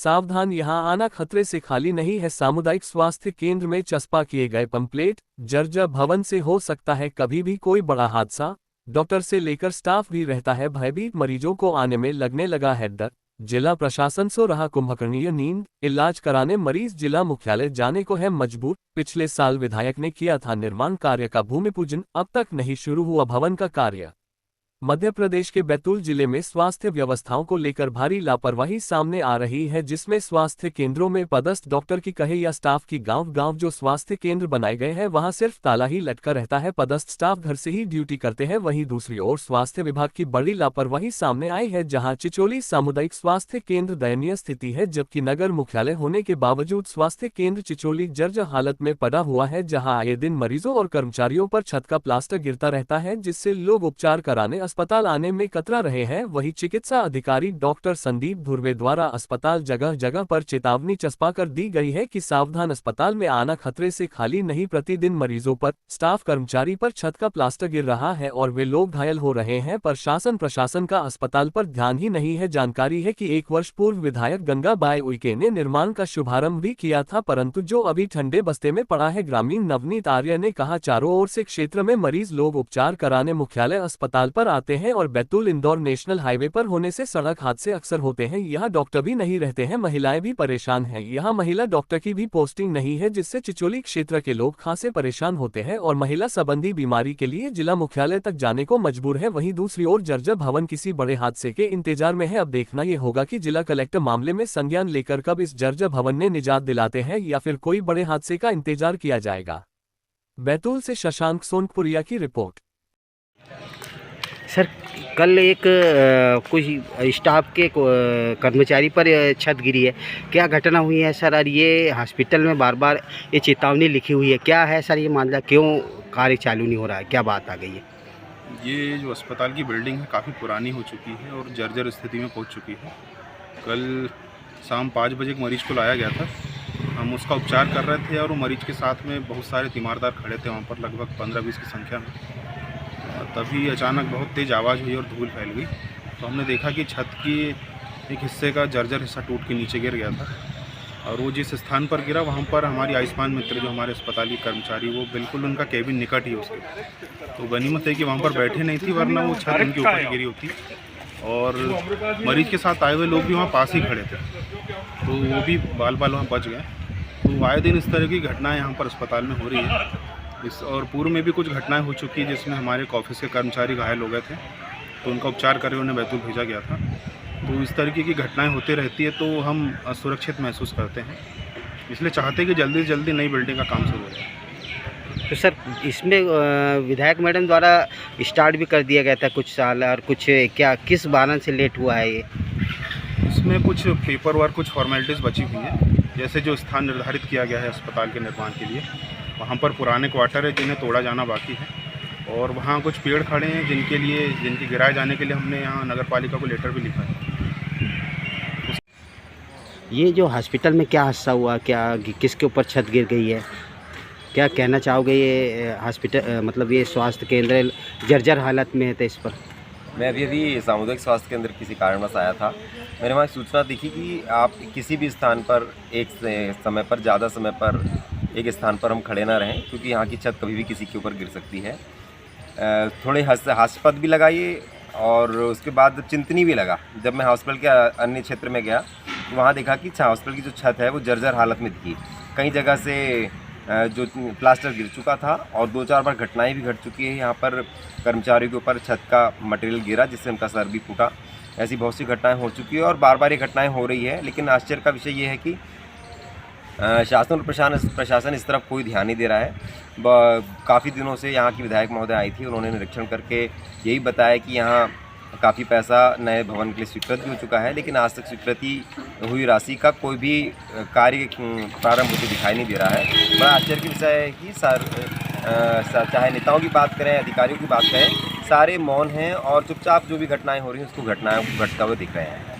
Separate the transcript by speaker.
Speaker 1: सावधान, यहाँ आना खतरे से खाली नहीं है। सामुदायिक स्वास्थ्य केंद्र में चस्पा किए गए पंपलेट, जर्जर भवन से हो सकता है कभी भी कोई बड़ा हादसा। डॉक्टर से लेकर स्टाफ भी रहता है भयभीत, मरीजों को आने में लगने लगा है डर। जिला प्रशासन सो रहा कुंभकर्णीय नींद, इलाज कराने मरीज जिला मुख्यालय जाने को है मजबूर। पिछले साल विधायक ने किया था निर्माण कार्य का भूमि पूजन, अब तक नहीं शुरू हुआ भवन का कार्य। मध्य प्रदेश के बैतूल जिले में स्वास्थ्य व्यवस्थाओं को लेकर भारी लापरवाही सामने आ रही है, जिसमें स्वास्थ्य केंद्रों में पदस्थ डॉक्टर की कहे या स्टाफ की गांव-गांव जो स्वास्थ्य केंद्र बनाए गए हैं वहां सिर्फ ताला ही लटका रहता है, पदस्थ स्टाफ घर से ही ड्यूटी करते हैं। वहीं दूसरी ओर स्वास्थ्य विभाग की बड़ी लापरवाही सामने आई है, जहां चिचोली सामुदायिक स्वास्थ्य केंद्र दयनीय स्थिति है, जबकि नगर मुख्यालय होने के बावजूद स्वास्थ्य केंद्र चिचोली जर्जर हालत में पड़ा हुआ है, जहाँ आए दिन मरीजों और कर्मचारियों पर छत का प्लास्टर गिरता रहता है, जिससे लोग उपचार कराने अस्पताल आने में कतरा रहे हैं। वहीं चिकित्सा अधिकारी डॉक्टर संदीप धुर्वे द्वारा अस्पताल जगह जगह पर चेतावनी चस्पा कर दी गई है कि सावधान, अस्पताल में आना खतरे से खाली नहीं। प्रतिदिन मरीजों पर, स्टाफ कर्मचारी पर छत का प्लास्टर गिर रहा है और वे लोग घायल हो रहे हैं। प्रशासन का अस्पताल पर ध्यान ही नहीं है। जानकारी है कि 1 वर्ष पूर्व विधायक गंगाबाई उइके ने निर्माण का शुभारंभ भी किया था, परंतु जो अभी ठंडे बस्ते में पड़ा है। ग्रामीण नवनीत आर्य ने कहा, चारों ओर से क्षेत्र में मरीज लोग उपचार कराने मुख्यालय अस्पताल पर आते हैं और बैतूल इंदौर नेशनल हाईवे पर होने से सड़क हादसे अक्सर होते हैं। यहाँ डॉक्टर भी नहीं रहते हैं, महिलाएं भी परेशान हैं। यहाँ महिला डॉक्टर की भी पोस्टिंग नहीं है, जिससे चिचोली क्षेत्र के लोग खासे परेशान होते हैं और महिला संबंधी बीमारी के लिए जिला मुख्यालय तक जाने को मजबूर है। वहीं दूसरी ओर जर्जर भवन किसी बड़े हादसे के इंतजार में है। अब देखना ये होगा कि जिला कलेक्टर मामले में संज्ञान लेकर कब इस जर्जर भवन ने निजात दिलाते हैं या फिर कोई बड़े हादसे का इंतजार किया जाएगा। बैतूल से शशांक सोनपुरिया की रिपोर्ट।
Speaker 2: सर, कल एक कुछ स्टाफ के कर्मचारी पर छत गिरी है, क्या घटना हुई है सर? और ये हॉस्पिटल में बार बार ये चेतावनी लिखी हुई है, क्या है सर ये मामला? क्यों कार्य चालू नहीं हो रहा है, क्या बात आ गई है?
Speaker 3: ये जो अस्पताल की बिल्डिंग है काफ़ी पुरानी हो चुकी है और जर्जर स्थिति में पहुंच चुकी है। कल शाम 5 बजे एक मरीज़ को लाया गया था, हम उसका उपचार कर रहे थे और वो मरीज़ के साथ में बहुत सारे तीमारदार खड़े थे वहाँ पर, लगभग 15-20 की संख्या में। तभी अचानक बहुत तेज़ आवाज़ हुई और धूल फैल गई, तो हमने देखा कि छत की एक हिस्से का जर्जर हिस्सा टूट के नीचे गिर गया था और वो जिस स्थान पर गिरा वहाँ पर हमारी आयुष्मान मित्र जो हमारे अस्पताल की कर्मचारी, वो बिल्कुल उनका केबिन निकट ही उसके, तो गनीमत है कि वहाँ पर बैठे नहीं थी, वरना वो छत उनके ऊपर गिरी होती। और मरीज़ के साथ आए हुए लोग भी वहाँ पास ही खड़े थे, तो वो भी बाल वहाँ बच गए। तो आए दिन इस तरह की घटनाएँ यहाँ पर अस्पताल में हो रही है। और पूर्व में भी कुछ घटनाएं हो चुकी है जिसमें हमारे ऑफिस के कर्मचारी घायल हो गए थे, तो उनका उपचार करके उन्हें बैतूल भेजा गया था। तो इस तरीके की घटनाएं होती रहती है, तो हम असुरक्षित महसूस करते हैं, इसलिए चाहते हैं कि जल्दी से जल्दी नई बिल्डिंग का काम शुरू हो जाए।
Speaker 2: तो सर, इसमें विधायक मैडम द्वारा स्टार्ट भी कर दिया गया था कुछ साल, और कुछ क्या किस कारण से लेट हुआ है ये?
Speaker 3: इसमें कुछ पेपर वर्क, कुछ फॉर्मेलिटीज़ बची हुई हैं, जैसे जो स्थान निर्धारित किया गया है अस्पताल के निर्माण के लिए, वहाँ पर पुराने क्वार्टर है जिन्हें तोड़ा जाना बाकी है, और वहाँ कुछ पेड़ खड़े हैं जिनके गिराए जाने के लिए हमने यहाँ नगर पालिका को लेटर भी लिखा है।
Speaker 2: ये जो हॉस्पिटल में क्या हादसा हुआ, क्या किसके ऊपर छत गिर गई है, क्या कहना चाहोगे? ये हॉस्पिटल मतलब ये स्वास्थ्य केंद्र जर्जर हालत में है, तो इस पर
Speaker 4: मैं अभी सामुदायिक स्वास्थ्य केंद्र किसी कारणवश आया था। मैंने वहाँ सूचना देखी कि आप किसी भी स्थान पर एक समय पर, ज़्यादा समय पर एक स्थान पर हम खड़े ना रहें, क्योंकि यहाँ की छत कभी भी किसी के ऊपर गिर सकती है। थोड़े हास्यास्पद भी लगा ये, और उसके बाद चिंतनीय भी लगा। जब मैं हॉस्पिटल के अन्य क्षेत्र में गया तो वहाँ देखा कि हॉस्पिटल की जो छत है वो जर्जर हालत में थी, कई जगह से जो प्लास्टर गिर चुका था, और 2-4 बार घटनाएं भी घट चुकी है। यहाँ पर कर्मचारियों के ऊपर छत का मटेरियल गिरा जिससे उनका सर भी फूटा। ऐसी बहुत सी घटनाएं हो चुकी है और बार बार ये घटनाएं हो रही है। लेकिन आश्चर्य का विषय ये है कि शासन और प्रशासन इस तरफ कोई ध्यान नहीं दे रहा है। काफ़ी दिनों से यहाँ की विधायक महोदय आई थी, उन्होंने निरीक्षण करके यही बताया कि यहाँ काफ़ी पैसा नए भवन के लिए स्वीकृत भी हो चुका है, लेकिन आज तक स्वीकृति हुई राशि का कोई भी कार्य प्रारंभ होते दिखाई नहीं दे रहा है। बड़ा आश्चर्य की विषय है कि चाहे नेताओं की बात करें, अधिकारियों की बात करें, सारे मौन हैं और चुपचाप जो भी घटनाएं हो रही हैं उसको घटनाओं को घटता हुआ दिख रहे हैं।